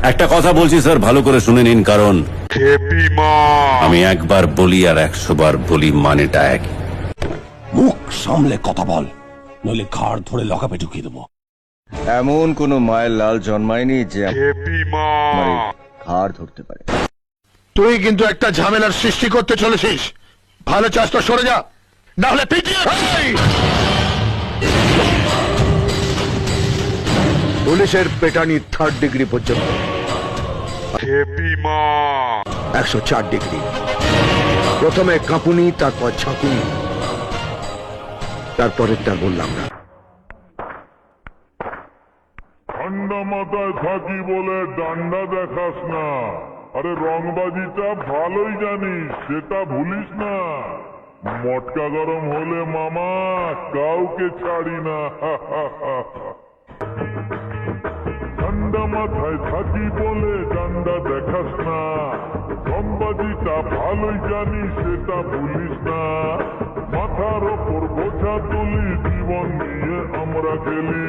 একটা কথা বলছি স্যার, ভালো করে শুনে নিন, কারণ আমি একবার বলি আর 100 বার বলি, মানেটা এক। মুখ সামলে কথা বল, নইলে ঘাড় ধরে লকাপে ঢুকিয়ে দেবো। এমন কোন মায়ের লাল জন্মায়নি যে আমার এই ঘাড় ধরতে পারে। তুই কিন্তু একটা ঝামেলার সৃষ্টি করতে চলেছিস। ভালো চাস তো সরে যা, না হলে পিটিয়ে পুলিশের পেটানি 3rd ডিগ্রি পর্যন্ত, 104 ডিগ্রি। প্রথমে কাঁপুনি, তারপর ঝাঁকুনি, তারপরেরটা বললাম না। ঠান্ডা মাথায় থাকি বলে ডান্ডা দেখাস না। আরে রংবাজিটা ভালোই জানিস, সেটা ভুলিস না। মটকা গরম হলে মামা কাউকে ছাড়ি না। ঠান্ডা মাথায় থাকি বলে ডান্ডা দেখাস না। রংবাজিটা ভালোই জানিস, সেটা ভুলিস না। মাথার ওপর বোঝা তুলি, জীবন নিয়ে আমরা খেলি।